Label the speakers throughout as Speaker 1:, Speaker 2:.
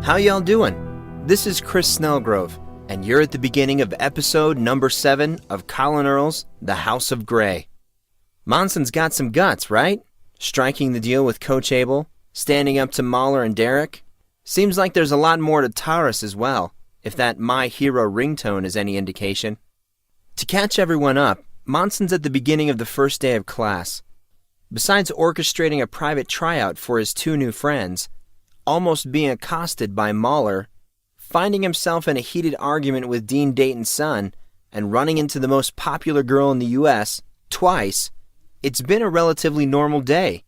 Speaker 1: How y'all doing? This is Chris Snellgrove, and you're at the beginning of episode number 7 of Collin Earl's The House of Grey. Monson's got some guts, right? Striking the deal with Coach Abel, standing up to Mahler and Derek. Seems like there's a lot more to Taurus as well, if that My Hero ringtone is any indication. To catch everyone up, Monson's at the beginning of the first day of class. Besides orchestrating a private tryout for his 2 new friends, almost being accosted by Mahler, finding himself in a heated argument with Dean Dayton's son, and running into the most popular girl in the U.S. twice, it's been a relatively normal day.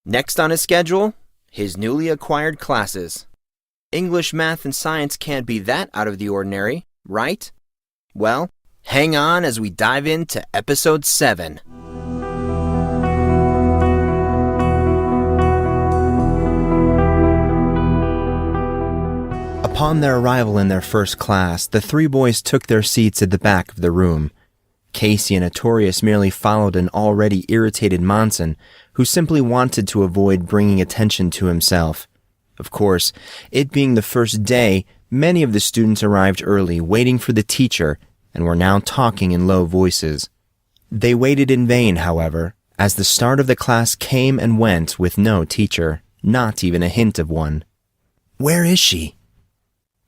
Speaker 1: Next on his schedule, his newly acquired classes. English, math, and science can't be that out of the ordinary, right? Well, hang on as we dive into episode 7. Upon their arrival in their first class, the 3 boys took their seats at the back of the room. Casey and Artorius merely followed an already irritated Monson, who simply wanted to avoid bringing attention to himself. Of course, it being the first day, many of the students arrived early, waiting for the teacher, and were now talking in low voices. They waited in vain, however, as the start of the class came and went with no teacher, not even a hint of one. "Where is she?"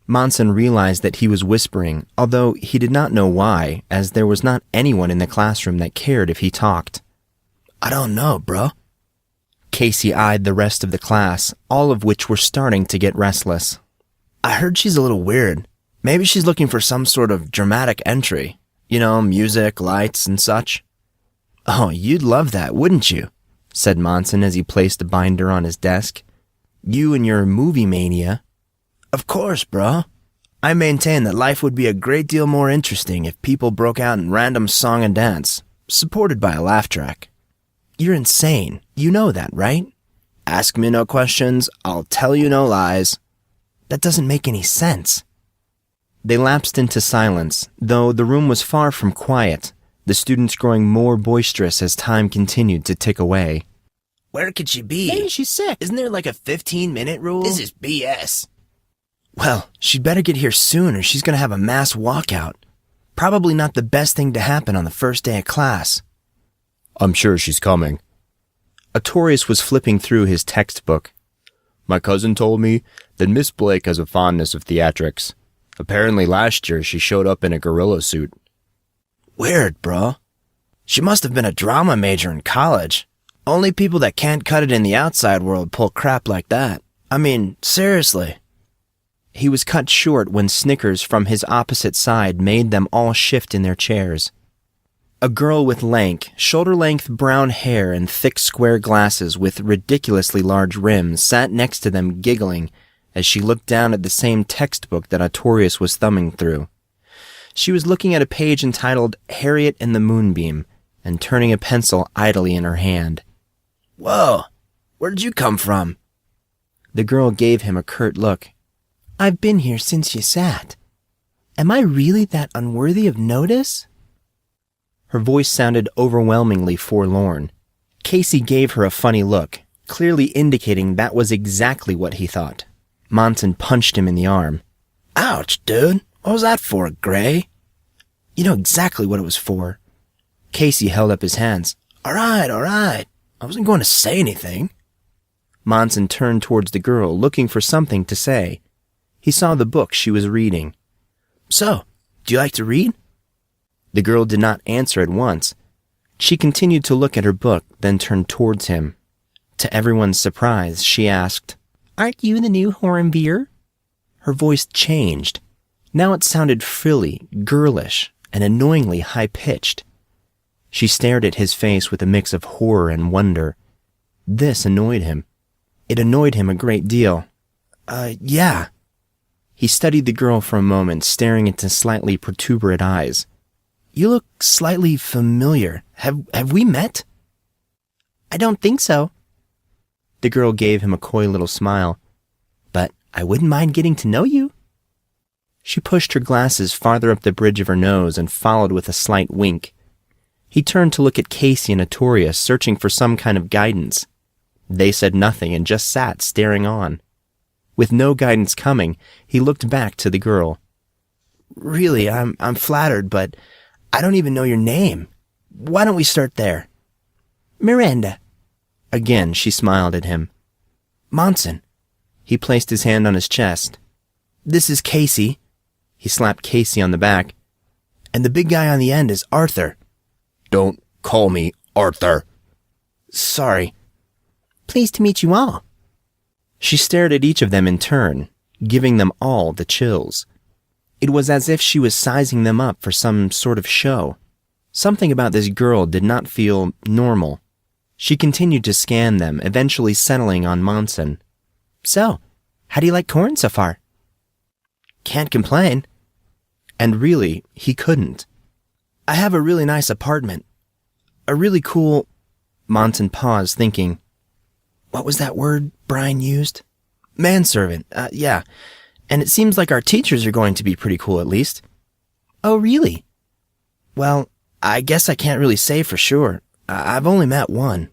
Speaker 1: Monson realized that he was whispering, although he did not know why, as there was not anyone in the classroom that cared if he talked. "I don't know, bro." Casey eyed the rest of the class, all of which were starting to get restless. "I heard she's a little weird. Maybe she's looking for some sort of dramatic entry. You know, music, lights, and such." "Oh, you'd love that, wouldn't you?" said Monson as he placed a binder on his desk. "You and your movie mania." "Of course, bro. I maintain that life would be a great deal more interesting if people broke out in random song and dance, supported by a laugh track." "You're insane. You know that, right?" "Ask me no questions. I'll tell you no lies." "That doesn't make any sense." They lapsed into silence, though the room was far from quiet, the students growing more boisterous as time continued to tick away. "Where could she be? Maybe she's sick. Isn't there like a 15-minute rule?" "This is BS. "Well, she'd better get here soon or she's going to have a mass walkout. Probably not the best thing to happen on the first day of class." "I'm sure she's coming." Artorius was flipping through his textbook. "My cousin told me that Miss Blake has a fondness of theatrics. Apparently last year she showed up in a gorilla suit." "Weird, bro. She must have been a drama major in college. Only people that can't cut it in the outside world pull crap like that. I mean, seriously." He was cut short when snickers from his opposite side made them all shift in their chairs. A girl with lank, shoulder-length brown hair and thick square glasses with ridiculously large rims sat next to them giggling as she looked down at the same textbook that Artorius was thumbing through. She was looking at a page entitled Harriet and the Moonbeam and turning a pencil idly in her hand. "Whoa, where did you come from?" The girl gave him a curt look. "I've been here since you sat. Am I really that unworthy of notice?" Her voice sounded overwhelmingly forlorn. Casey gave her a funny look, clearly indicating that was exactly what he thought. Monson punched him in the arm. "Ouch, dude. What was that for, Gray?" "You know exactly what it was for." Casey held up his hands. All right. I wasn't going to say anything." Monson turned towards the girl, looking for something to say. He saw the book she was reading. "So, do you like to read?" The girl did not answer at once. She continued to look at her book, then turned towards him. To everyone's surprise, she asked, "Aren't you the new Hornbeer?" Her voice changed. Now it sounded frilly, girlish, and annoyingly high-pitched. She stared at his face with a mix of horror and wonder. This annoyed him. It annoyed him a great deal. Yeah." He studied the girl for a moment, staring into slightly protuberant eyes. "You look slightly familiar. Have we met?" "I don't think so." The girl gave him a coy little smile. "But I wouldn't mind getting to know you." She pushed her glasses farther up the bridge of her nose and followed with a slight wink. He turned to look at Casey and Artorius, searching for some kind of guidance. They said nothing and just sat staring on. With no guidance coming, he looked back to the girl. Really, I'm flattered, but I don't even know your name. Why don't we start there? Miranda. Again, she smiled at him. Monson. He placed his hand on his chest. This is Casey. He slapped Casey on the back. And the big guy on the end is Arthur. Don't call me Arthur. Sorry. Pleased to meet you all. She stared at each of them in turn, giving them all the chills. It was as if she was sizing them up for some sort of show. Something about this girl did not feel normal. She continued to scan them, eventually settling on Monson. So, how do you like corn so far? Can't complain. And really, he couldn't. I have a really nice apartment. A really cool... Monson paused, thinking. What was that word Brian used? Manservant, yeah. And it seems like our teachers are going to be pretty cool at least. Oh, really? Well, I guess I can't really say for sure. I've only met one.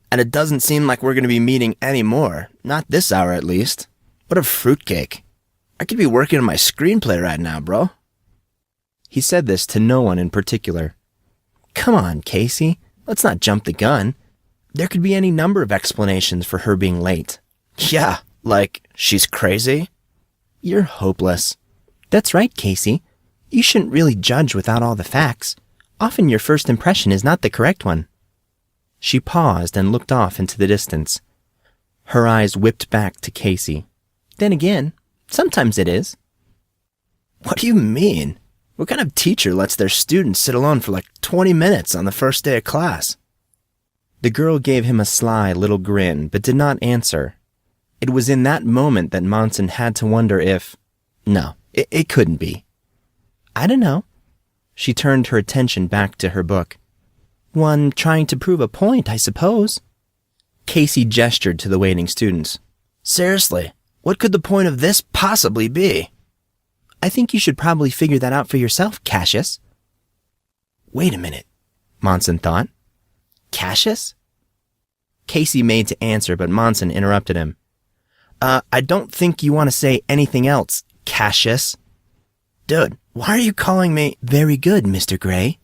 Speaker 1: And it doesn't seem like we're going to be meeting any more. Not this hour, at least. What a fruitcake. I could be working on my screenplay right now, bro. He said this to no one in particular. Come on, Casey. Let's not jump the gun. There could be any number of explanations for her being late. Yeah, like she's crazy. You're hopeless. That's right, Casey. You shouldn't really judge without all the facts. Often your first impression is not the correct one. She paused and looked off into the distance. Her eyes whipped back to Casey. Then again, sometimes it is. What do you mean? What kind of teacher lets their students sit alone for like 20 minutes on the first day of class? The girl gave him a sly little grin, but did not answer. It was in that moment that Monson had to wonder if... No, it couldn't be. I don't know. She turned her attention back to her book. One trying to prove a point, I suppose. Casey gestured to the waiting students. Seriously, what could the point of this possibly be? I think you should probably figure that out for yourself, Cassius. Wait a minute, Monson thought. Cassius? Casey made to answer, but Monson interrupted him. I don't think you want to say anything else, Cassius. Dude, why are you calling me... Very good, Mr. Grey.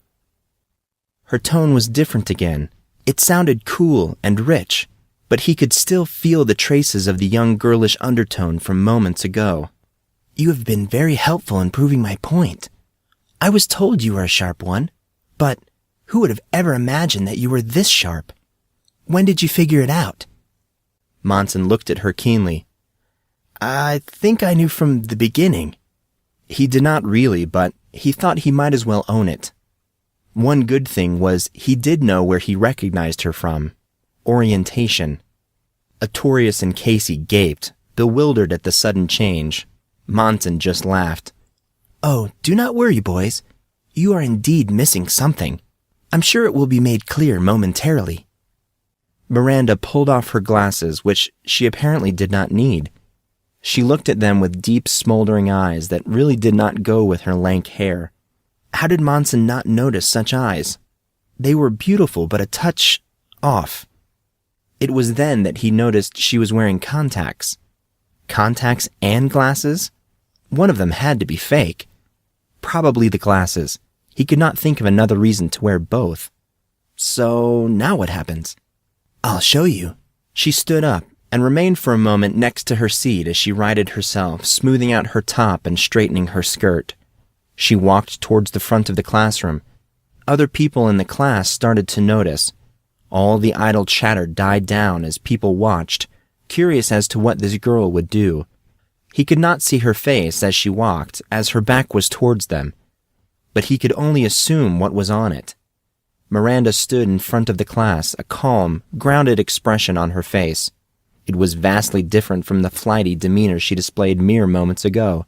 Speaker 1: Her tone was different again. It sounded cool and rich, but he could still feel the traces of the young girlish undertone from moments ago. You have been very helpful in proving my point. I was told you were a sharp one, but who would have ever imagined that you were this sharp? When did you figure it out? Monson looked at her keenly. I think I knew from the beginning. He did not really, but he thought he might as well own it. One good thing was he did know where he recognized her from. Orientation. Artorius and Casey gaped, bewildered at the sudden change. Monson just laughed. Oh, do not worry, boys. You are indeed missing something. I'm sure it will be made clear momentarily. Miranda pulled off her glasses, which she apparently did not need. She looked at them with deep, smoldering eyes that really did not go with her lank hair. How did Monson not notice such eyes? They were beautiful, but a touch off. It was then that he noticed she was wearing contacts. Contacts and glasses? One of them had to be fake. Probably the glasses. He could not think of another reason to wear both. So, now what happens? I'll show you. She stood up and remained for a moment next to her seat as she righted herself, smoothing out her top and straightening her skirt. She walked towards the front of the classroom. Other people in the class started to notice. All the idle chatter died down as people watched, curious as to what this girl would do. He could not see her face as she walked, as her back was towards them, but he could only assume what was on it. Miranda stood in front of the class, a calm, grounded expression on her face. It was vastly different from the flighty demeanor she displayed mere moments ago.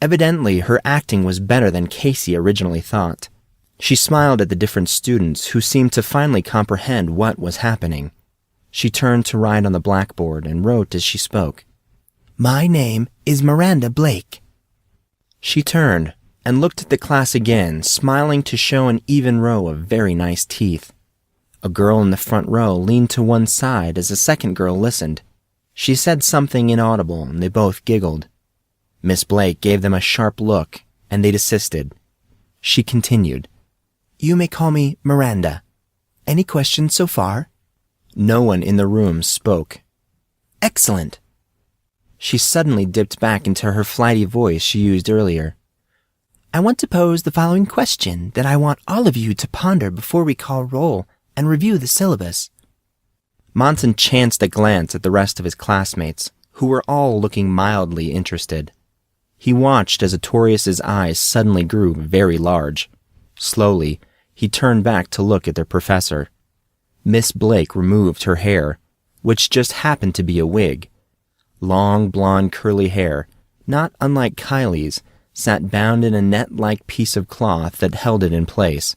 Speaker 1: Evidently, her acting was better than Casey originally thought. She smiled at the different students, who seemed to finally comprehend what was happening. She turned to write on the blackboard and wrote as she spoke. My name is Miranda Blake. She turned and looked at the class again, smiling to show an even row of very nice teeth. A girl in the front row leaned to one side as a second girl listened. She said something inaudible, and they both giggled. Miss Blake gave them a sharp look, and they desisted. She continued, "You may call me Miranda. Any questions so far?" No one in the room spoke. "Excellent." She suddenly dipped back into her flighty voice she used earlier. "I want to pose the following question that I want all of you to ponder before we call roll and review the syllabus." Monson chanced a glance at the rest of his classmates, who were all looking mildly interested. He watched as Artorius's eyes suddenly grew very large. Slowly, he turned back to look at their professor. Miss Blake removed her hair, which just happened to be a wig. Long, blonde, curly hair, not unlike Kylie's, sat bound in a net-like piece of cloth that held it in place.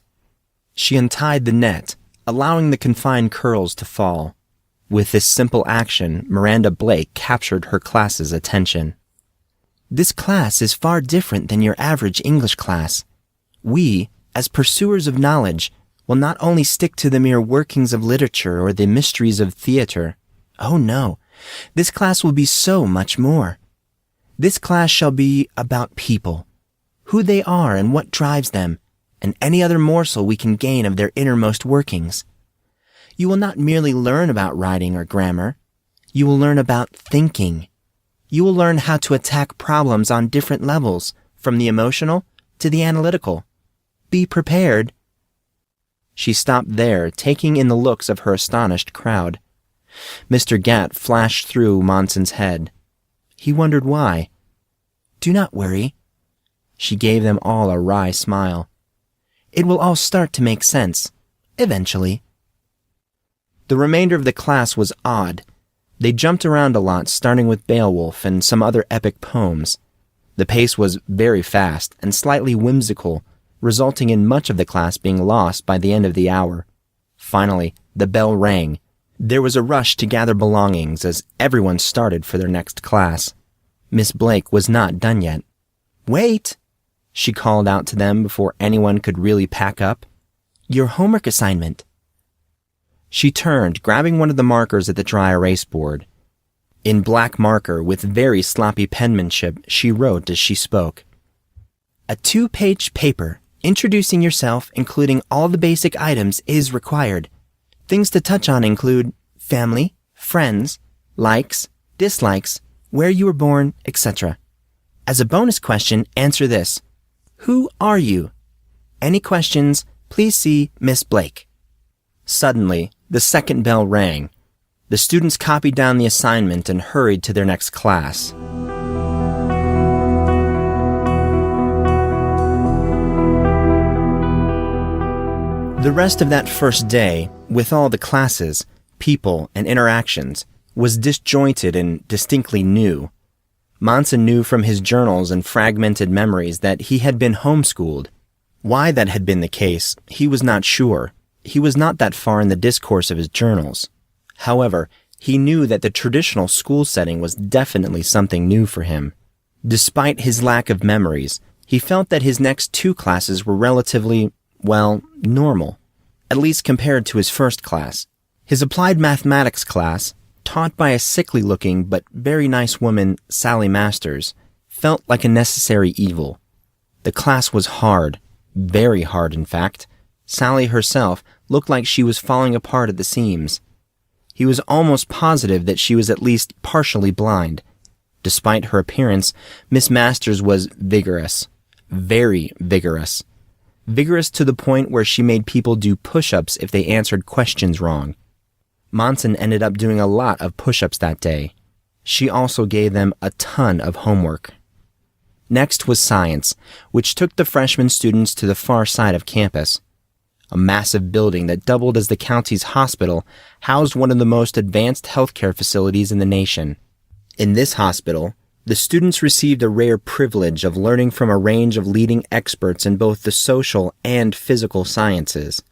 Speaker 1: She untied the net, allowing the confined curls to fall. With this simple action, Miranda Blake captured her class's attention. "This class is far different than your average English class. We, as pursuers of knowledge, will not only stick to the mere workings of literature or the mysteries of theater. Oh no, this class will be so much more. This class shall be about people, who they are and what drives them, and any other morsel we can gain of their innermost workings. You will not merely learn about writing or grammar. You will learn about thinking. You will learn how to attack problems on different levels, from the emotional to the analytical. Be prepared." She stopped there, taking in the looks of her astonished crowd. Mr. Gatt flashed through Monson's head. He wondered why. "Do not worry." She gave them all a wry smile. "It will all start to make sense, eventually." The remainder of the class was odd. They jumped around a lot, starting with Beowulf and some other epic poems. The pace was very fast and slightly whimsical, resulting in much of the class being lost by the end of the hour. Finally, the bell rang. There was a rush to gather belongings as everyone started for their next class. Miss Blake was not done yet. "Wait!" she called out to them before anyone could really pack up. "Your homework assignment." She turned, grabbing one of the markers at the dry erase board. In black marker, with very sloppy penmanship, she wrote as she spoke. "A 2-page paper, introducing yourself, including all the basic items, is required. Things to touch on include family, friends, likes, dislikes, where you were born, etc. As a bonus question, answer this. Who are you? Any questions, please see Miss Blake." Suddenly, the second bell rang. The students copied down the assignment and hurried to their next class. The rest of that first day, with all the classes, people, and interactions, was disjointed and distinctly new. Monson knew from his journals and fragmented memories that he had been homeschooled. Why that had been the case, he was not sure. He was not that far in the discourse of his journals. However, he knew that the traditional school setting was definitely something new for him. Despite his lack of memories, he felt that his next 2 classes were relatively, normal, at least compared to his first class. His applied mathematics class, taught by a sickly-looking but very nice woman, Sally Masters, felt like a necessary evil. The class was hard, very hard in fact. Sally herself looked like she was falling apart at the seams. He was almost positive that she was at least partially blind. Despite her appearance, Miss Masters was vigorous. Very vigorous. Vigorous to the point where she made people do push-ups if they answered questions wrong. Monson ended up doing a lot of push-ups that day. She also gave them a ton of homework. Next was science, which took the freshman students to the far side of campus. A massive building that doubled as the county's hospital housed one of the most advanced healthcare facilities in the nation. In this hospital, the students received a rare privilege of learning from a range of leading experts in both the social and physical sciences.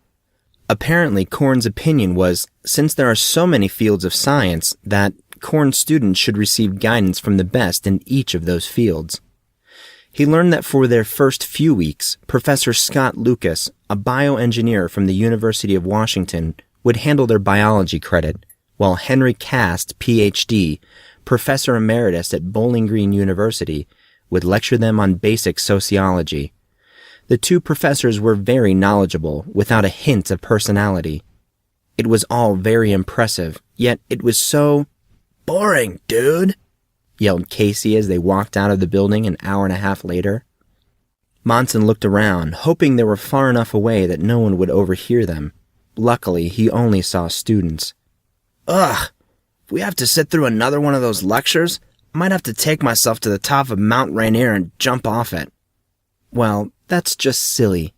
Speaker 1: Apparently, Corn's opinion was, since there are so many fields of science, that Corn students should receive guidance from the best in each of those fields. He learned that for their first few weeks, Professor Scott Lucas, a bioengineer from the University of Washington, would handle their biology credit, while Henry Cast, Ph.D., Professor Emeritus at Bowling Green University, would lecture them on basic sociology. The two professors were very knowledgeable, without a hint of personality. It was all very impressive, yet it was so boring, dude, yelled Casey as they walked out of the building an hour and a half later. Monson looked around, hoping they were far enough away that no one would overhear them. Luckily, he only saw students. Ugh! If we have to sit through another one of those lectures, I might have to take myself to the top of Mount Rainier and jump off it. Well, that's just silly.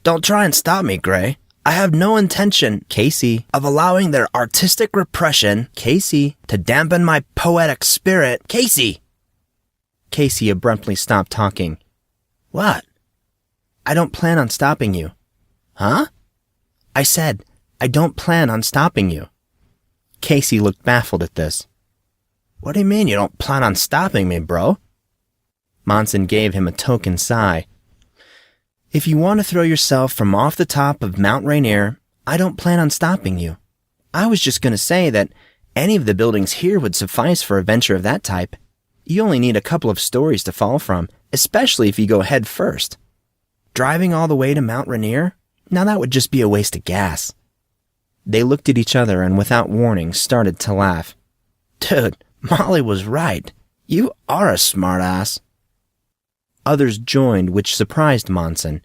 Speaker 1: Don't try and stop me, Gray. I have no intention, Casey, of allowing their artistic repression, Casey, to dampen my poetic spirit, Casey! Casey abruptly stopped talking. What? I don't plan on stopping you. Huh? I said, I don't plan on stopping you. Casey looked baffled at this. What do you mean you don't plan on stopping me, bro? Monson gave him a token sigh. If you want to throw yourself from off the top of Mount Rainier, I don't plan on stopping you. I was just going to say that any of the buildings here would suffice for a venture of that type. You only need a couple of stories to fall from, especially if you go head first. Driving all the way to Mount Rainier? Now that would just be a waste of gas. They looked at each other and without warning started to laugh. Dude, Molly was right. You are a smartass. Others joined, which surprised Monson.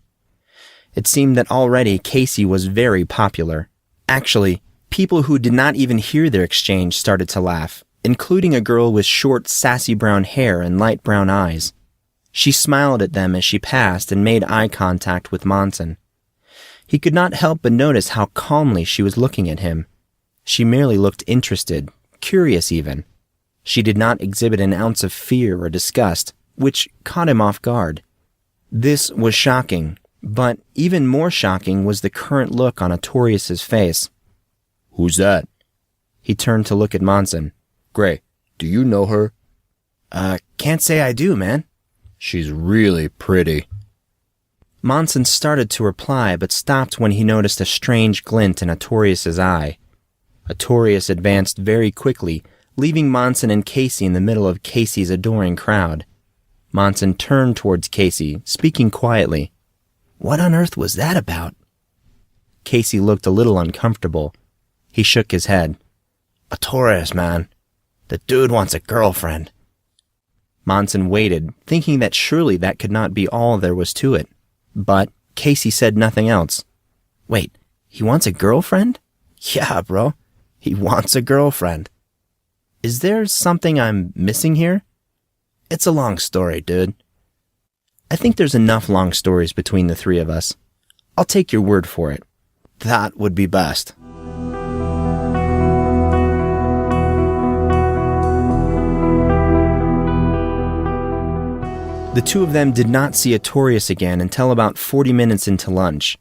Speaker 1: It seemed that already Casey was very popular. Actually, people who did not even hear their exchange started to laugh, including a girl with short, sassy brown hair and light brown eyes. She smiled at them as she passed and made eye contact with Monson. He could not help but notice how calmly she was looking at him. She merely looked interested, curious even. She did not exhibit an ounce of fear or disgust, which caught him off guard. This was shocking, but even more shocking was the current look on Artorius' face. Who's that? He turned to look at Monson. Gray, do you know her? Can't say I do, man. She's really pretty. Monson started to reply, but stopped when he noticed a strange glint in Artorius' eye. Artorius advanced very quickly, leaving Monson and Casey in the middle of Casey's adoring crowd. Monson turned towards Casey, speaking quietly. What on earth was that about? Casey looked a little uncomfortable. He shook his head. Artorius, man. The dude wants a girlfriend. Monson waited, thinking that surely that could not be all there was to it. But Casey said nothing else. Wait, he wants a girlfriend? Yeah, bro. He wants a girlfriend. Is there something I'm missing here? It's a long story, dude. I think there's enough long stories between the three of us. I'll take your word for it. That would be best. The two of them did not see Artorius again until about 40 minutes into lunch.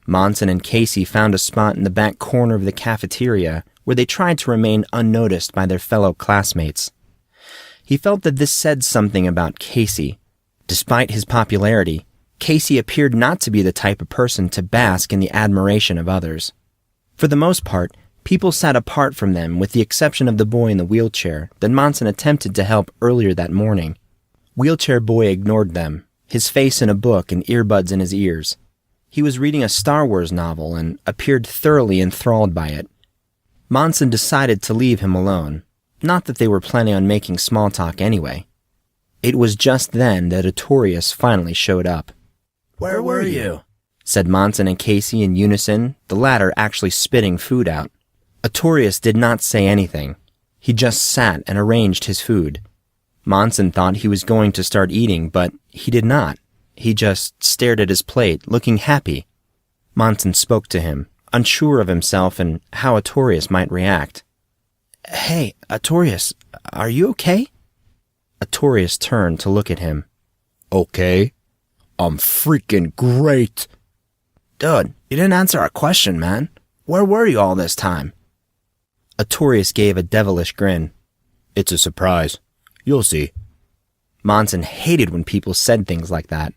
Speaker 1: Monson and Casey found a spot in the back corner of the cafeteria where they tried to remain unnoticed by their fellow classmates. He felt that this said something about Casey. Despite his popularity, Casey appeared not to be the type of person to bask in the admiration of others. For the most part, people sat apart from them with the exception of the boy in the wheelchair that Monson attempted to help earlier that morning. Wheelchair Boy ignored them, his face in a book and earbuds in his ears. He was reading a Star Wars novel and appeared thoroughly enthralled by it. Monson decided to leave him alone, not that they were planning on making small talk anyway. It was just then that Artorius finally showed up. Where were you? Said Monson and Casey in unison, the latter actually spitting food out. Artorius did not say anything. He just sat and arranged his food. Monson thought he was going to start eating, but he did not. He just stared at his plate, looking happy. Monson spoke to him, unsure of himself and how Artorius might react. Hey, Artorius, are you okay? Artorius turned to look at him. Okay? I'm freaking great. Dude, you didn't answer our question, man. Where were you all this time? Artorius gave a devilish grin. It's a surprise. You'll see. Monson hated when people said things like that.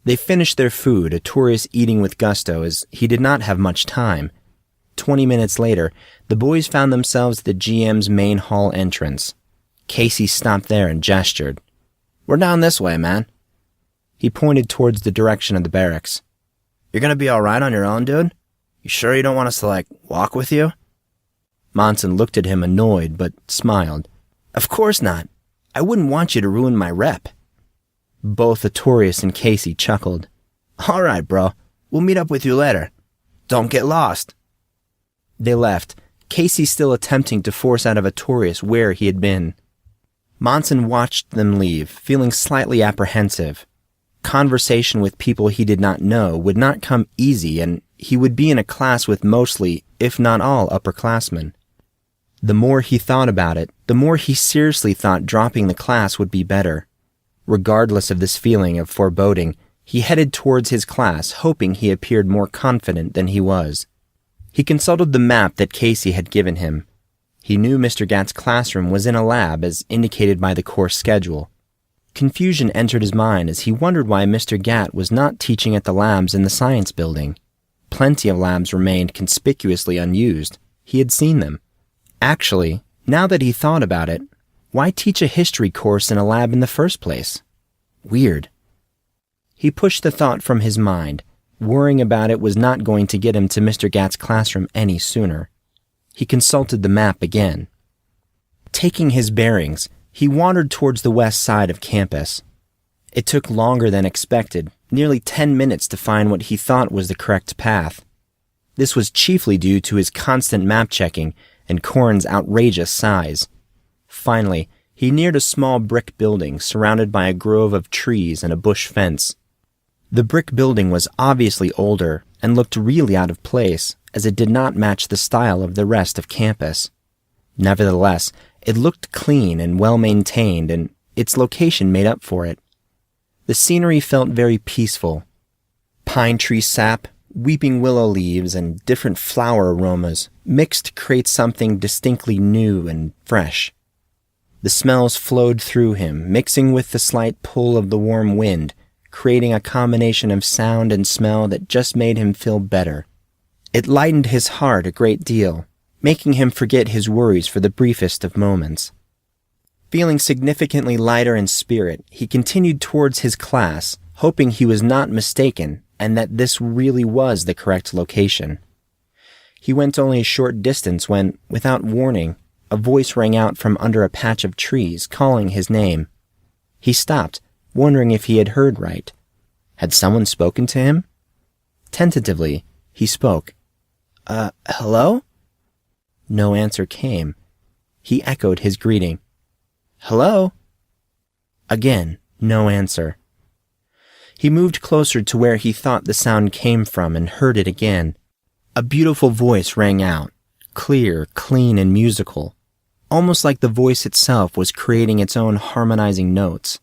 Speaker 1: They finished their food, Artorius eating with gusto as he did not have much time. 20 minutes later, the boys found themselves at the GM's main hall entrance. Casey stopped there and gestured. "We're down this way, man." He pointed towards the direction of the barracks. "You're gonna be alright on your own, dude? You sure you don't want us to, walk with you?" Monson looked at him annoyed, but smiled. "Of course not. I wouldn't want you to ruin my rep." Both Artorius and Casey chuckled. "Alright, bro. We'll meet up with you later. Don't get lost." They left, Casey still attempting to force out of Artorius where he had been. Monson watched them leave, feeling slightly apprehensive. Conversation with people he did not know would not come easy, and he would be in a class with mostly, if not all, upperclassmen. The more he thought about it, the more he seriously thought dropping the class would be better. Regardless of this feeling of foreboding, he headed towards his class, hoping he appeared more confident than he was. He consulted the map that Casey had given him. He knew Mr. Gatt's classroom was in a lab as indicated by the course schedule. Confusion entered his mind as he wondered why Mr. Gatt was not teaching at the labs in the science building. Plenty of labs remained conspicuously unused. He had seen them. Actually, now that he thought about it, why teach a history course in a lab in the first place? Weird. He pushed the thought from his mind. Worrying about it was not going to get him to Mr. Gatt's classroom any sooner. He consulted the map again. Taking his bearings, he wandered towards the west side of campus. It took longer than expected, nearly 10 minutes to find what he thought was the correct path. This was chiefly due to his constant map checking and Corrin's outrageous size. Finally, he neared a small brick building surrounded by a grove of trees and a bush fence. The brick building was obviously older and looked really out of place, as it did not match the style of the rest of campus. Nevertheless, it looked clean and well-maintained, and its location made up for it. The scenery felt very peaceful. Pine tree sap, weeping willow leaves, and different flower aromas mixed to create something distinctly new and fresh. The smells flowed through him, mixing with the slight pull of the warm wind, creating a combination of sound and smell that just made him feel better. It lightened his heart a great deal, making him forget his worries for the briefest of moments. Feeling significantly lighter in spirit, he continued towards his class, hoping he was not mistaken and that this really was the correct location. He went only a short distance when, without warning, a voice rang out from under a patch of trees, calling his name. He stopped, wondering if he had heard right. Had someone spoken to him? Tentatively, he spoke. Hello?" No answer came. He echoed his greeting. "Hello?" Again, no answer. He moved closer to where he thought the sound came from and heard it again. A beautiful voice rang out, clear, clean, and musical, almost like the voice itself was creating its own harmonizing notes.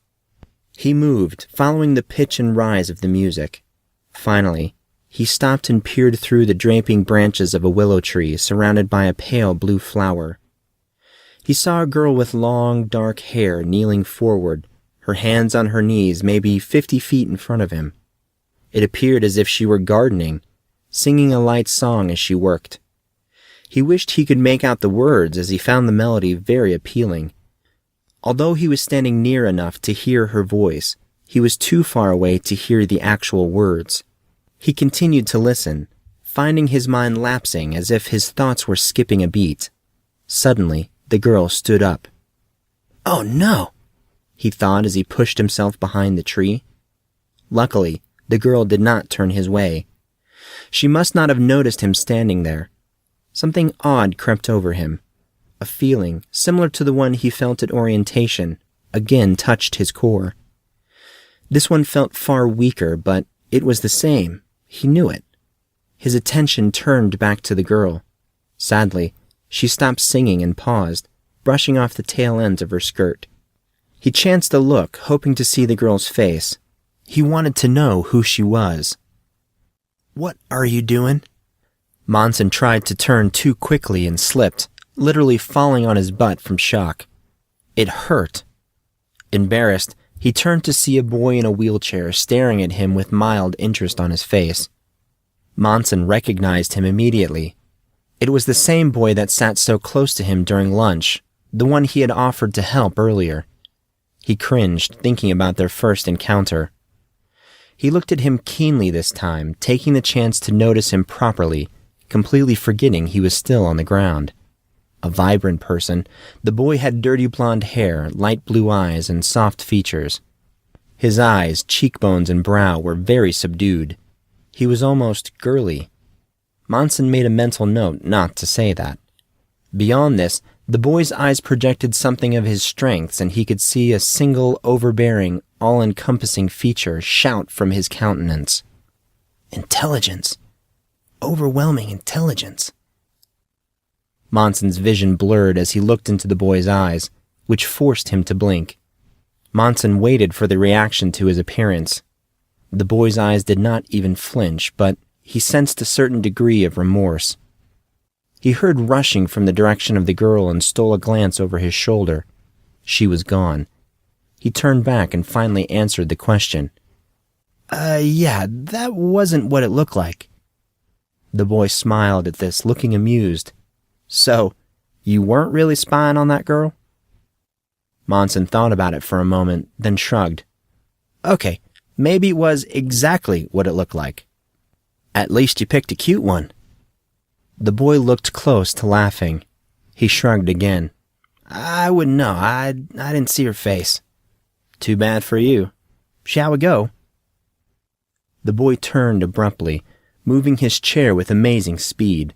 Speaker 1: He moved, following the pitch and rise of the music. Finally, he stopped and peered through the draping branches of a willow tree surrounded by a pale blue flower. He saw a girl with long, dark hair kneeling forward, her hands on her knees maybe 50 feet in front of him. It appeared as if she were gardening, singing a light song as she worked. He wished he could make out the words as he found the melody very appealing. Although he was standing near enough to hear her voice, he was too far away to hear the actual words. He continued to listen, finding his mind lapsing as if his thoughts were skipping a beat. Suddenly, the girl stood up. "Oh no!" he thought as he pushed himself behind the tree. Luckily, the girl did not turn his way. She must not have noticed him standing there. Something odd crept over him. A feeling, similar to the one he felt at orientation, again touched his core. This one felt far weaker, but it was the same. He knew it. His attention turned back to the girl. Sadly, she stopped singing and paused, brushing off the tail ends of her skirt. He chanced a look, hoping to see the girl's face. He wanted to know who she was. "What are you doing?" Monson tried to turn too quickly and slipped, literally falling on his butt from shock. It hurt. Embarrassed, he turned to see a boy in a wheelchair staring at him with mild interest on his face. Monson recognized him immediately. It was the same boy that sat so close to him during lunch, the one he had offered to help earlier. He cringed, thinking about their first encounter. He looked at him keenly this time, taking the chance to notice him properly, completely forgetting he was still on the ground. A vibrant person, the boy had dirty blonde hair, light blue eyes, and soft features. His eyes, cheekbones, and brow were very subdued. He was almost girly. Monson made a mental note not to say that. Beyond this, the boy's eyes projected something of his strengths, and he could see a single, overbearing, all-encompassing feature shout from his countenance. Intelligence. Overwhelming intelligence. Monson's vision blurred as he looked into the boy's eyes, which forced him to blink. Monson waited for the reaction to his appearance. The boy's eyes did not even flinch, but he sensed a certain degree of remorse. He heard rushing from the direction of the girl and stole a glance over his shoulder. She was gone. He turned back and finally answered the question. Yeah, that wasn't what it looked like." The boy smiled at this, looking amused. "So, you weren't really spying on that girl?" Monson thought about it for a moment, then shrugged. "Okay, maybe it was exactly what it looked like. At least you picked a cute one." The boy looked close to laughing. He shrugged again. "I wouldn't know. I didn't see her face." "Too bad for you. Shall we go?" The boy turned abruptly, moving his chair with amazing speed.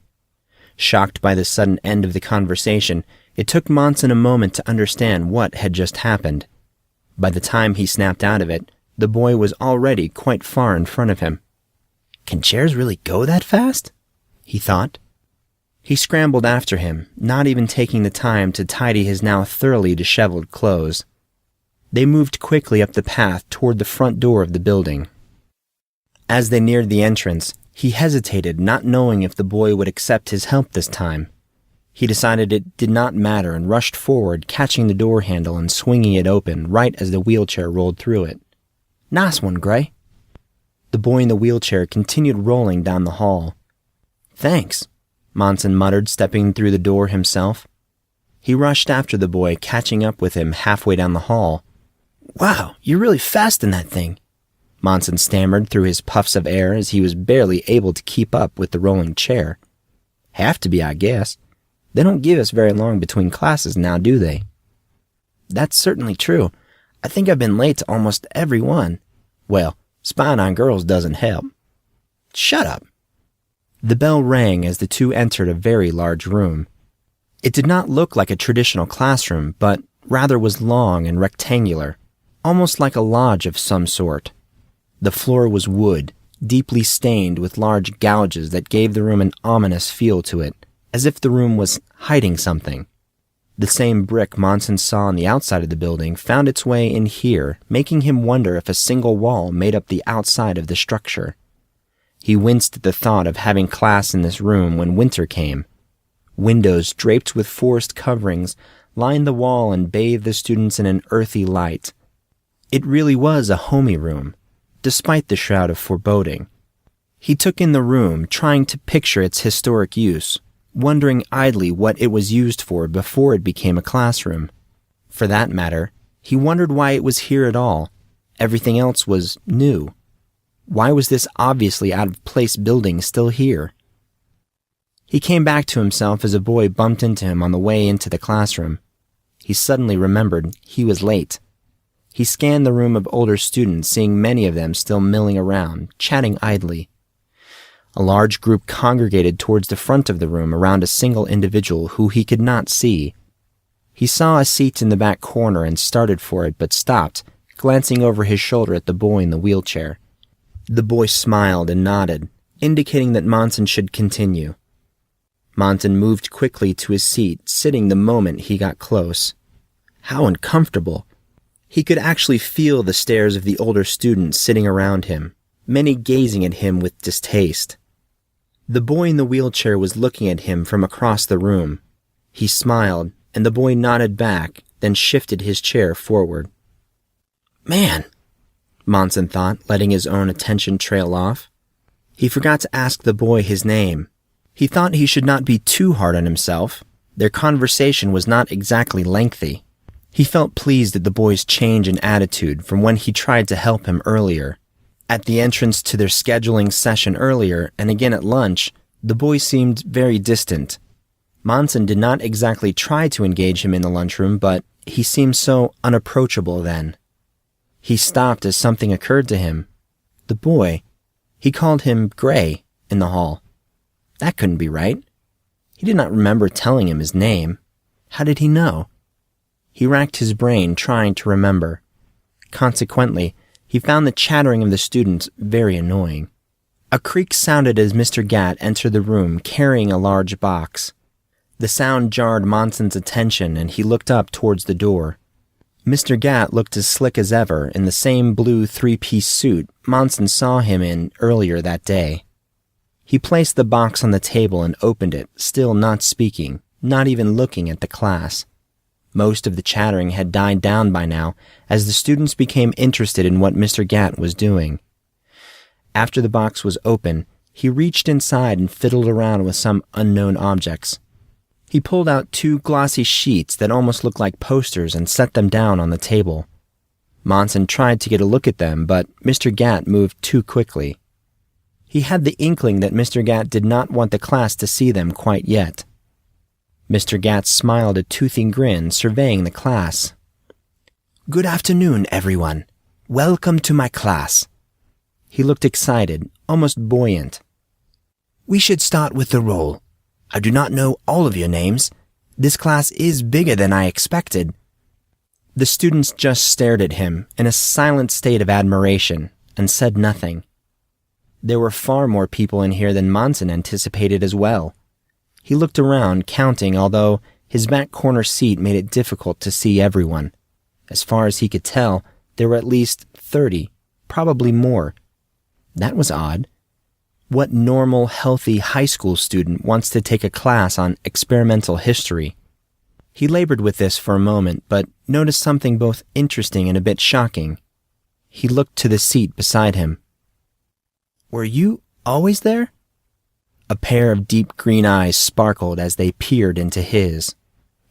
Speaker 1: Shocked by the sudden end of the conversation, it took Monson a moment to understand what had just happened. By the time he snapped out of it, the boy was already quite far in front of him. "Can chairs really go that fast?" he thought. He scrambled after him, not even taking the time to tidy his now thoroughly disheveled clothes. They moved quickly up the path toward the front door of the building. As they neared the entrance, he hesitated, not knowing if the boy would accept his help this time. He decided it did not matter and rushed forward, catching the door handle and swinging it open right as the wheelchair rolled through it. "Nice one, Grey." The boy in the wheelchair continued rolling down the hall. "Thanks," Monson muttered, stepping through the door himself. He rushed after the boy, catching up with him halfway down the hall. "Wow, you're really fast in that thing," Monson stammered through his puffs of air as he was barely able to keep up with the rolling chair. "Have to be, I guess. They don't give us very long between classes now, do they?" "That's certainly true. I think I've been late to almost every one. Well, spying on girls doesn't help." "Shut up." The bell rang as the two entered a very large room. It did not look like a traditional classroom, but rather was long and rectangular, almost like a lodge of some sort. The floor was wood, deeply stained with large gouges that gave the room an ominous feel to it, as if the room was hiding something. The same brick Monson saw on the outside of the building found its way in here, making him wonder if a single wall made up the outside of the structure. He winced at the thought of having class in this room when winter came. Windows draped with forest coverings lined the wall and bathed the students in an earthy light. It really was a homey room, despite the shroud of foreboding. He took in the room, trying to picture its historic use, wondering idly what it was used for before it became a classroom. For that matter, he wondered why it was here at all. Everything else was new. Why was this obviously out-of-place building still here? He came back to himself as a boy bumped into him on the way into the classroom. He suddenly remembered he was late. He scanned the room of older students, seeing many of them still milling around, chatting idly. A large group congregated towards the front of the room around a single individual who he could not see. He saw a seat in the back corner and started for it, but stopped, glancing over his shoulder at the boy in the wheelchair. The boy smiled and nodded, indicating that Monson should continue. Monson moved quickly to his seat, sitting the moment he got close. How uncomfortable! He could actually feel the stares of the older students sitting around him, many gazing at him with distaste. The boy in the wheelchair was looking at him from across the room. He smiled, and the boy nodded back, then shifted his chair forward. "Man," Monson thought, letting his own attention trail off. He forgot to ask the boy his name. He thought he should not be too hard on himself. Their conversation was not exactly lengthy. He felt pleased at the boy's change in attitude from when he tried to help him earlier. At the entrance to their scheduling session earlier, and again at lunch, the boy seemed very distant. Monson did not exactly try to engage him in the lunchroom, but he seemed so unapproachable then. He stopped as something occurred to him. The boy, he called him Grey in the hall. That couldn't be right. He did not remember telling him his name. How did he know? He racked his brain trying to remember. Consequently, he found the chattering of the students very annoying. A creak sounded as Mr. Gatt entered the room carrying a large box. The sound jarred Monson's attention, and he looked up towards the door. Mr. Gatt looked as slick as ever in the same blue three-piece suit Monson saw him in earlier that day. He placed the box on the table and opened it, still not speaking, not even looking at the class. Most of the chattering had died down by now, as the students became interested in what Mr. Gatt was doing. After the box was open, he reached inside and fiddled around with some unknown objects. He pulled out 2 glossy sheets that almost looked like posters and set them down on the table. Monson tried to get a look at them, but Mr. Gatt moved too quickly. He had the inkling that Mr. Gatt did not want the class to see them quite yet. Mr. Gatt smiled a toothy grin, surveying the class. "Good afternoon, everyone. Welcome to my class." He looked excited, almost buoyant. "We should start with the roll. I do not know all of your names. This class is bigger than I expected." The students just stared at him in a silent state of admiration and said nothing. There were far more people in here than Monson anticipated as well. He looked around, counting, although his back corner seat made it difficult to see everyone. As far as he could tell, there were at least 30, probably more. That was odd. What normal, healthy high school student wants to take a class on experimental history? He labored with this for a moment, but noticed something both interesting and a bit shocking. He looked to the seat beside him. "Were you always there?" A pair of deep green eyes sparkled as they peered into his.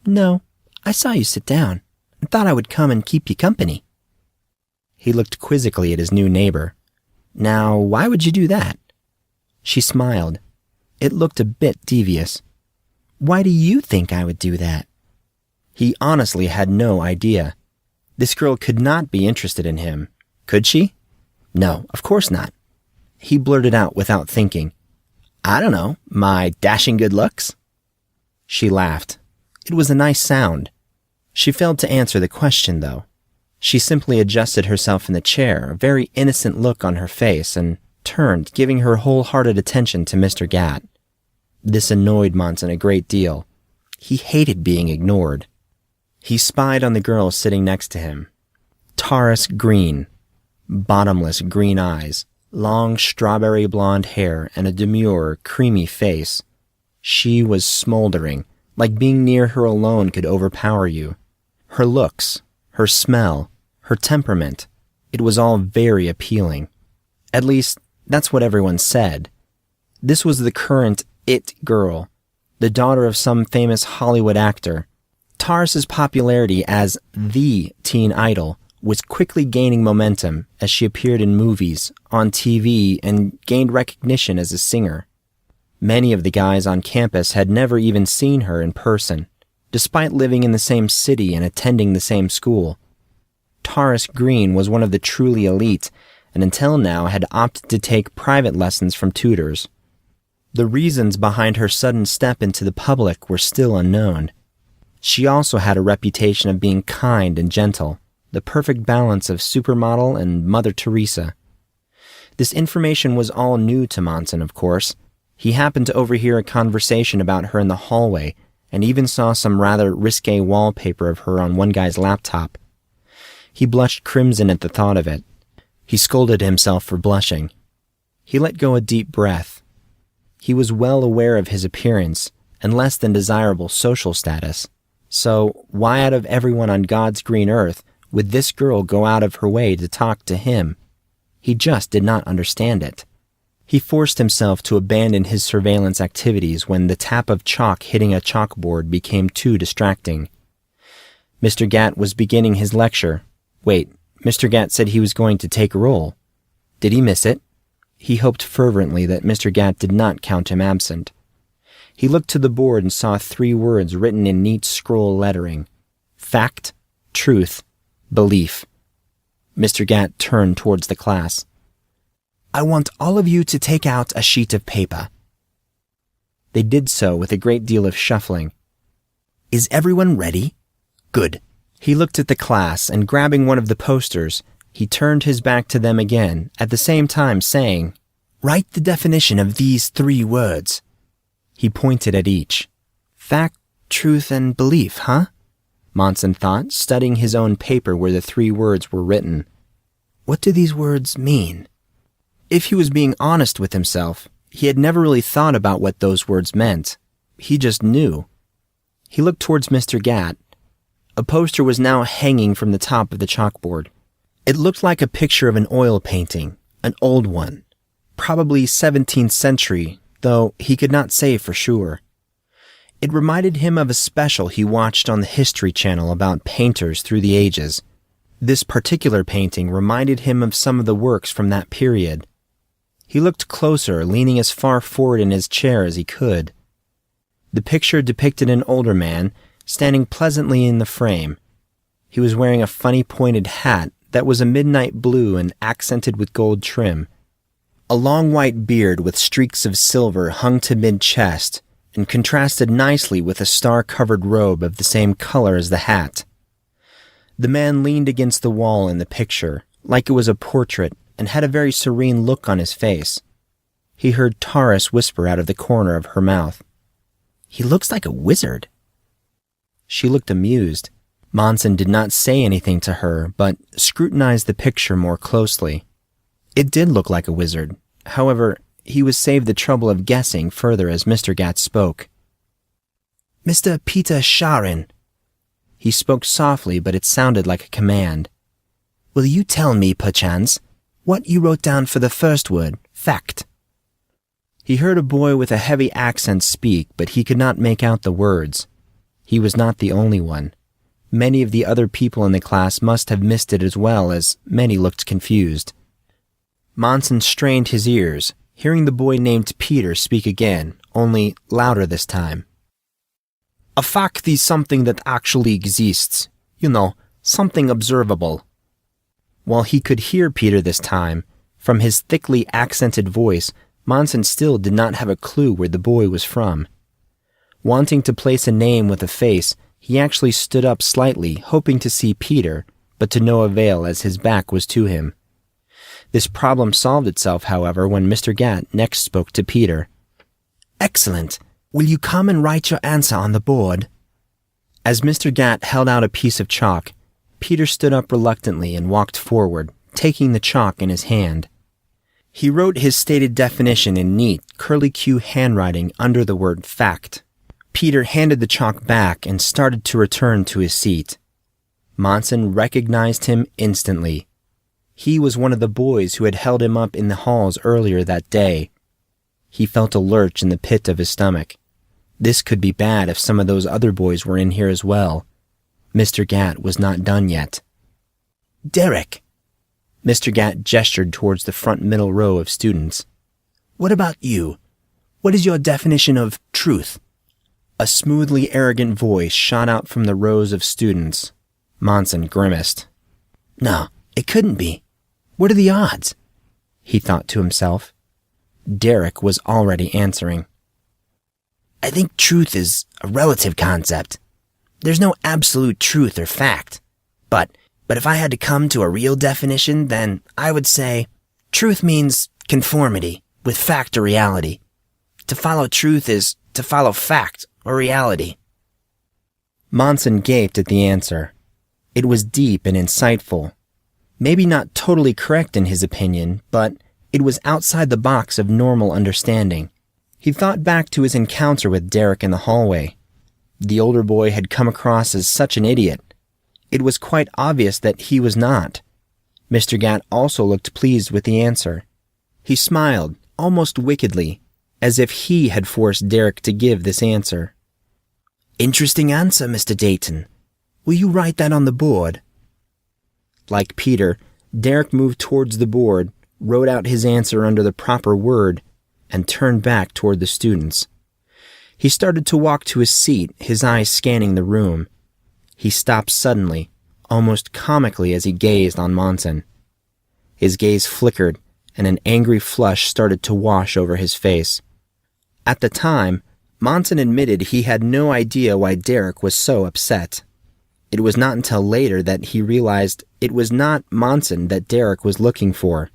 Speaker 1: "No, I saw you sit down and thought I would come and keep you company." He looked quizzically at his new neighbor. "Now, why would you do that?" She smiled. It looked a bit devious. "Why do you think I would do that?" He honestly had no idea. This girl could not be interested in him. Could she? No, of course not. He blurted out without thinking. "I don't know, my dashing good looks?" She laughed. It was a nice sound. She failed to answer the question, though. She simply adjusted herself in the chair, a very innocent look on her face, and turned, giving her wholehearted attention to Mr. Gatt. This annoyed Monson a great deal. He hated being ignored. He spied on the girl sitting next to him. Taurus green, bottomless green eyes, long strawberry blonde hair, and a demure, creamy face. She was smoldering, like being near her alone could overpower you. Her looks, her smell, her temperament, it was all very appealing. At least, that's what everyone said. This was the current it girl, the daughter of some famous Hollywood actor. Taurus's popularity as the teen idol was quickly gaining momentum as she appeared in movies, on TV, and gained recognition as a singer. Many of the guys on campus had never even seen her in person, despite living in the same city and attending the same school. Taurus Green was one of the truly elite, and until now had opted to take private lessons from tutors. The reasons behind her sudden step into the public were still unknown. She also had a reputation of being kind and gentle, the perfect balance of supermodel and Mother Teresa. This information was all new to Monson, of course. He happened to overhear a conversation about her in the hallway, and even saw some rather risque wallpaper of her on one guy's laptop. He blushed crimson at the thought of it. He scolded himself for blushing. He let go a deep breath. He was well aware of his appearance and less than desirable social status. So why out of everyone on God's green earth would this girl go out of her way to talk to him? He just did not understand it. He forced himself to abandon his surveillance activities when the tap of chalk hitting a chalkboard became too distracting. Mr. Gatt was beginning his lecture. Wait, Mr. Gatt said he was going to take a roll. Did he miss it? He hoped fervently that Mr. Gatt did not count him absent. He looked to the board and saw 3 words written in neat scroll lettering. Fact, truth, belief. Mr. Gatt turned towards the class. I want all of you to take out a sheet of paper. They did so with a great deal of shuffling. Is everyone ready? Good. He looked at the class, and grabbing one of the posters, he turned his back to them again, at the same time saying, Write the definition of these 3 words. He pointed at each. Fact, truth, and belief, huh? Monson thought, studying his own paper where the 3 words were written. What do these words mean? If he was being honest with himself, he had never really thought about what those words meant. He just knew. He looked towards Mr. Gatt. A poster was now hanging from the top of the chalkboard. It looked like a picture of an oil painting, an old one, probably 17th century, though he could not say for sure. It reminded him of a special he watched on the History Channel about painters through the ages. This particular painting reminded him of some of the works from that period. He looked closer, leaning as far forward in his chair as he could. The picture depicted an older man, standing pleasantly in the frame. He was wearing a funny pointed hat that was a midnight blue and accented with gold trim. A long white beard with streaks of silver hung to mid-chest and contrasted nicely with a star-covered robe of the same color as the hat. The man leaned against the wall in the picture, like it was a portrait, and had a very serene look on his face. He heard Taurus whisper out of the corner of her mouth, He looks like a wizard. She looked amused. Monson did not say anything to her, but scrutinized the picture more closely. It did look like a wizard. However, he was saved the trouble of guessing further as Mr. Gatt spoke. Mr. Peter Sharin. He spoke softly, but it sounded like a command. Will you tell me, perchance, what you wrote down for the first word, fact? He heard a boy with a heavy accent speak, but he could not make out the words. He was not the only one. Many of the other people in the class must have missed it as well, as many looked confused. Monson strained his ears, hearing the boy named Peter speak again, only louder this time. A fact is something that actually exists. You know, something observable. While he could hear Peter this time, from his thickly accented voice, Monson still did not have a clue where the boy was from. Wanting to place a name with a face, he actually stood up slightly, hoping to see Peter, but to no avail as his back was to him. This problem solved itself, however, when Mr. Gatt next spoke to Peter. Excellent. Will you come and write your answer on the board? As Mr. Gatt held out a piece of chalk, Peter stood up reluctantly and walked forward, taking the chalk in his hand. He wrote his stated definition in neat, curly-Q handwriting under the word fact. Peter handed the chalk back and started to return to his seat. Monson recognized him instantly. He was one of the boys who had held him up in the halls earlier that day. He felt a lurch in the pit of his stomach. This could be bad if some of those other boys were in here as well. Mr. Gatt was not done yet. Derek! Mr. Gatt gestured towards the front middle row of students. What about you? What is your definition of truth? A smoothly arrogant voice shot out from the rows of students. Monson grimaced. No, it couldn't be. What are the odds? He thought to himself. Derek was already answering. I think truth is a relative concept. There's no absolute truth or fact. But if I had to come to a real definition, then I would say truth means conformity with fact or reality. To follow truth is to follow fact or reality. Monson gaped at the answer. It was deep and insightful. Maybe not totally correct in his opinion, but it was outside the box of normal understanding. He thought back to his encounter with Derek in the hallway. The older boy had come across as such an idiot. It was quite obvious that he was not. Mr. Gatt also looked pleased with the answer. He smiled, almost wickedly, as if he had forced Derek to give this answer. "Interesting answer, Mr. Dayton. Will you write that on the board?" Like Peter, Derek moved towards the board, wrote out his answer under the proper word, and turned back toward the students. He started to walk to his seat, his eyes scanning the room. He stopped suddenly, almost comically, as he gazed on Monson. His gaze flickered, and an angry flush started to wash over his face. At the time, Monson admitted he had no idea why Derek was so upset. It was not until later that he realized it was not Monson that Derek was looking for.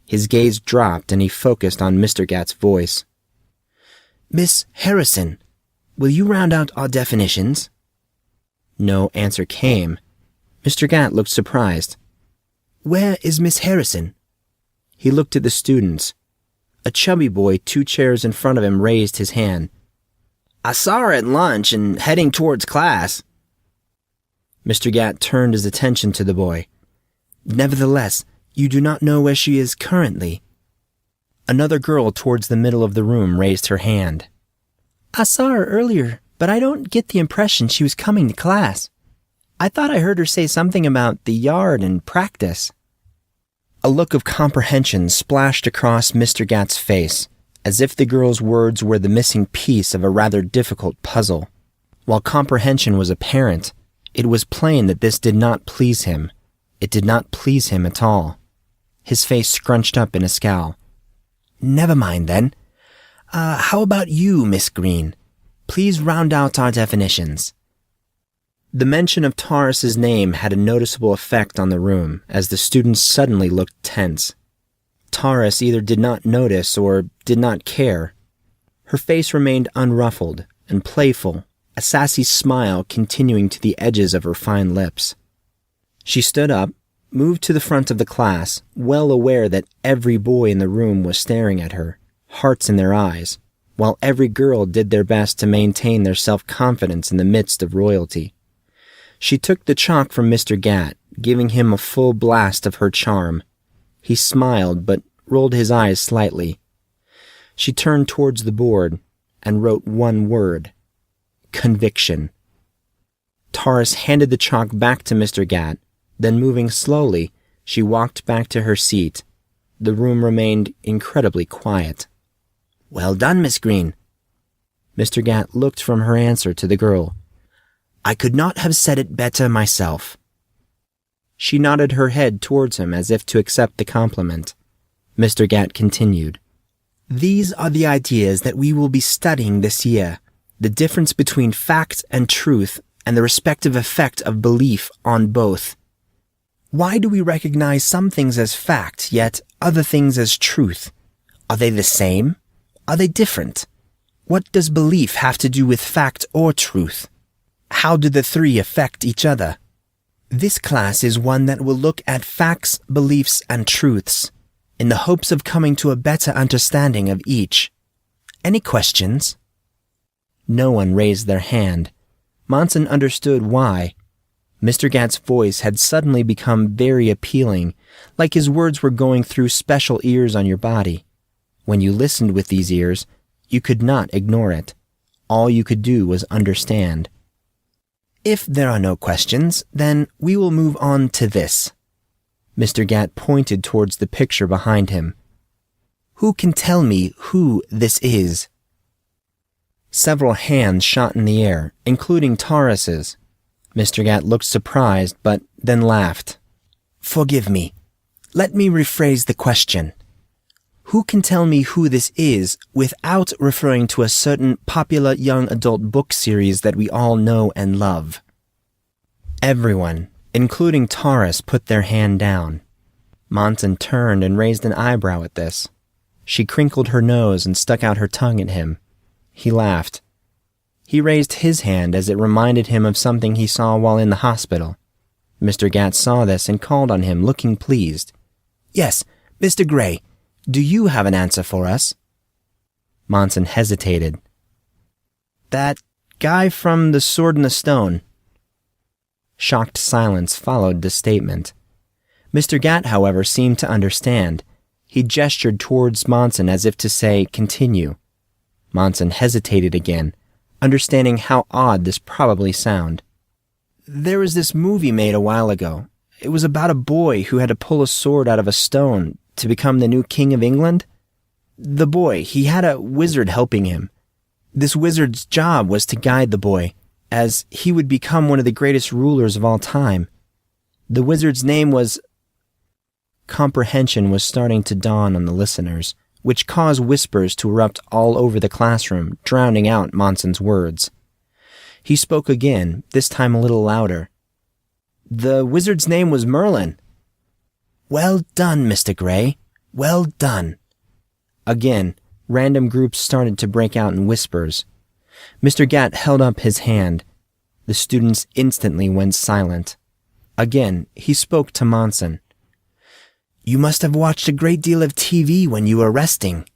Speaker 1: His gaze dropped and he focused on Mr. Gatt's voice. "Miss Harrison, will you round out our definitions?" No answer came. Mr. Gatt looked surprised. "Where is Miss Harrison?" He looked at the students. A chubby boy 2 chairs in front of him raised his hand. "I saw her at lunch and heading towards class." Mr. Gatt turned his attention to the boy. "Nevertheless, you do not know where she is currently?" Another girl towards the middle of the room raised her hand. "I saw her earlier, but I don't get the impression she was coming to class. I thought I heard her say something about the yard and practice." A look of comprehension splashed across Mr. Gatt's face, as if the girl's words were the missing piece of a rather difficult puzzle. While comprehension was apparent, it was plain that this did not please him. It did not please him at all. His face scrunched up in a scowl. "Never mind, then. How about you, Miss Green? Please round out our definitions." The mention of Taurus's name had a noticeable effect on the room, as the students suddenly looked tense. Taurus either did not notice or did not care. Her face remained unruffled and playful, a sassy smile continuing to the edges of her fine lips. She stood up, moved to the front of the class, well aware that every boy in the room was staring at her, hearts in their eyes, while every girl did their best to maintain their self-confidence in the midst of royalty. She took the chalk from Mr. Gatt, giving him a full blast of her charm. He smiled, but rolled his eyes slightly. She turned towards the board and wrote one word: conviction. Taurus handed the chalk back to Mr. Gatt, then moving slowly, she walked back to her seat. The room remained incredibly quiet. "Well done, Miss Green." Mr. Gatt looked from her answer to the girl. "I could not have said it better myself." She nodded her head towards him as if to accept the compliment. Mr. Gatt continued. "These are the ideas that we will be studying this year, the difference between fact and truth and the respective effect of belief on both. Why do we recognize some things as fact, yet other things as truth? Are they the same? Are they different? What does belief have to do with fact or truth? How do the three affect each other? This class is one that will look at facts, beliefs, and truths, in the hopes of coming to a better understanding of each. Any questions?" No one raised their hand. Monson understood why. Mr. Gatt's voice had suddenly become very appealing, like his words were going through special ears on your body. When you listened with these ears, you could not ignore it. All you could do was understand. "If there are no questions, then we will move on to this." Mr. Gatt pointed towards the picture behind him. "Who can tell me who this is?" Several hands shot in the air, including Taurus's. Mr. Gatt looked surprised, but then laughed. "Forgive me. Let me rephrase the question. Who can tell me who this is without referring to a certain popular young adult book series that we all know and love?" Everyone, including Taurus, put their hand down. Monson turned and raised an eyebrow at this. She crinkled her nose and stuck out her tongue at him. He laughed. He raised his hand as it reminded him of something he saw while in the hospital. Mr. Gatt saw this and called on him, looking pleased. "Yes, Mr. Grey, do you have an answer for us?" Monson hesitated. "That guy from the Sword and the Stone." Shocked silence followed this statement. Mr. Gatt, however, seemed to understand. He gestured towards Monson as if to say, "Continue." Monson hesitated again, understanding how odd this probably sounded. "There was this movie made a while ago. It was about a boy who had to pull a sword out of a stone to become the new king of England. The boy, he had a wizard helping him. This wizard's job was to guide the boy, as he would become one of the greatest rulers of all time. The wizard's name was..." Comprehension was starting to dawn on the listeners, which caused whispers to erupt all over the classroom, drowning out Monson's words. He spoke again, this time a little louder. "The wizard's name was Merlin." "Well done, Mr. Grey. Well done." Again, random groups started to break out in whispers. Mr. Gatt held up his hand. The students instantly went silent. Again, he spoke to Monson. "You must have watched a great deal of TV when you were resting."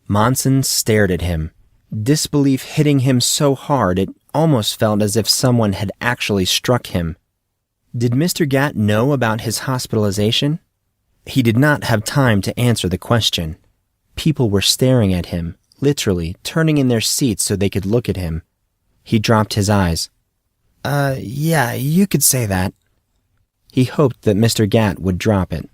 Speaker 1: Monson stared at him, disbelief hitting him so hard it almost felt as if someone had actually struck him. Did Mr. Gatt know about his hospitalization? He did not have time to answer the question. People were staring at him, literally turning in their seats so they could look at him. He dropped his eyes. Yeah, you could say that." He hoped that Mr. Gatt would drop it.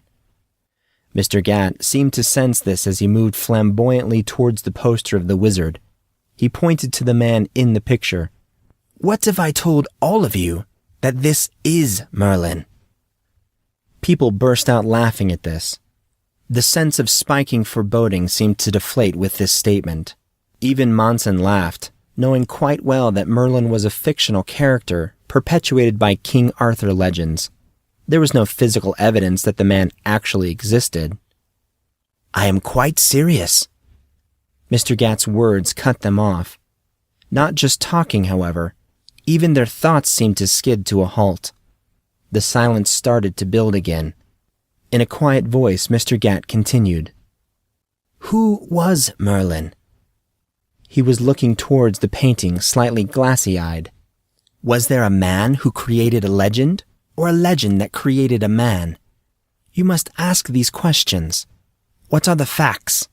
Speaker 1: Mr. Gatt seemed to sense this as he moved flamboyantly towards the poster of the wizard. He pointed to the man in the picture. "What if I told all of you that this is Merlin?" People burst out laughing at this. The sense of spiking foreboding seemed to deflate with this statement. Even Monson laughed, knowing quite well that Merlin was a fictional character perpetuated by King Arthur legends. There was no physical evidence that the man actually existed. "I am quite serious." Mr. Gatt's words cut them off. Not just talking, however. Even their thoughts seemed to skid to a halt. The silence started to build again. In a quiet voice, Mr. Gatt continued. "Who was Merlin?" He was looking towards the painting, slightly glassy-eyed. "Was there a man who created a legend, or a legend that created a man? You must ask these questions. What are the facts?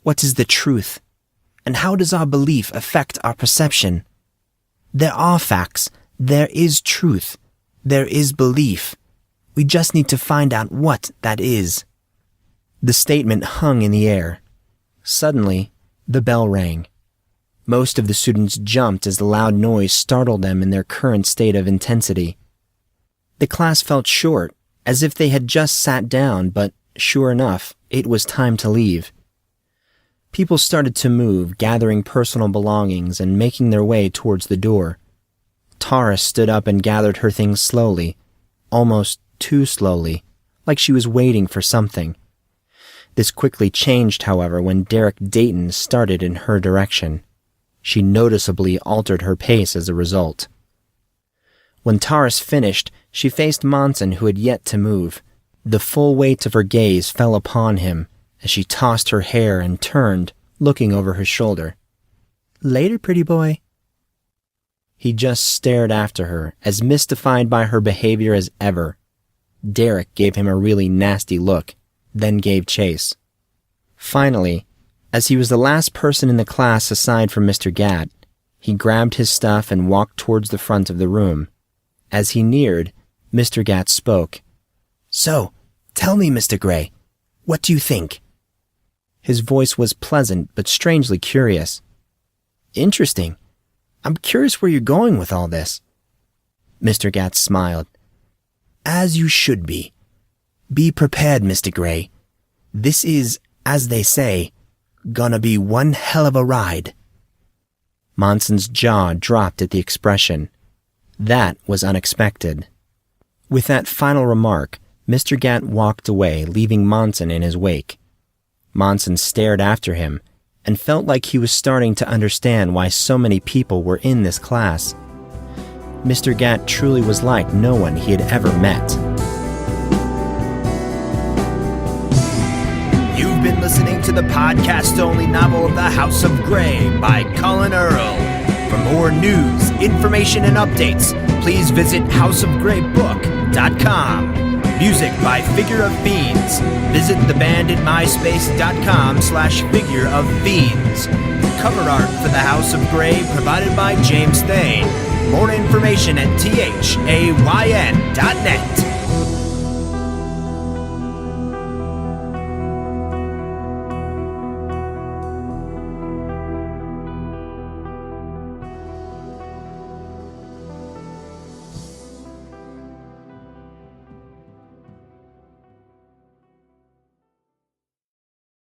Speaker 1: What is the truth? And how does our belief affect our perception? There are facts. There is truth. There is belief. We just need to find out what that is." The statement hung in the air. Suddenly, the bell rang. Most of the students jumped as the loud noise startled them in their current state of intensity. The class felt short, as if they had just sat down, but sure enough, it was time to leave. People started to move, gathering personal belongings and making their way towards the door. Tara stood up and gathered her things slowly, almost too slowly, like she was waiting for something. This quickly changed, however, when Derek Dayton started in her direction. She noticeably altered her pace as a result. When Taurus finished, she faced Monson, who had yet to move. The full weight of her gaze fell upon him as she tossed her hair and turned, looking over her shoulder. "Later, pretty boy." He just stared after her, as mystified by her behavior as ever. Derek gave him a really nasty look, then gave chase. Finally, as he was the last person in the class aside from Mr. Gatt, he grabbed his stuff and walked towards the front of the room. As he neared, Mr. Gatt spoke. "So, tell me, Mr. Grey, what do you think?" His voice was pleasant but strangely curious. "Interesting. I'm curious where you're going with all this." Mr. Gatt smiled. "As you should be. Be prepared, Mr. Grey. This is, as they say, gonna be one hell of a ride." Monson's jaw dropped at the expression. That was unexpected. With that final remark, Mr. Gatt walked away, leaving Monson in his wake. Monson stared after him and felt like he was starting to understand why so many people were in this class. Mr. Gatt truly was like no one he had ever met.
Speaker 2: You've been listening to the podcast-only novel of The House of Grey by Collin Earl. For more news, information, and updates, please visit houseofgreybook.com. Music by Figure of Fiends. Visit the band at myspace.com/Figure of Fiends. Cover art for the House of Grey provided by James Thane. More information at THAYN.net.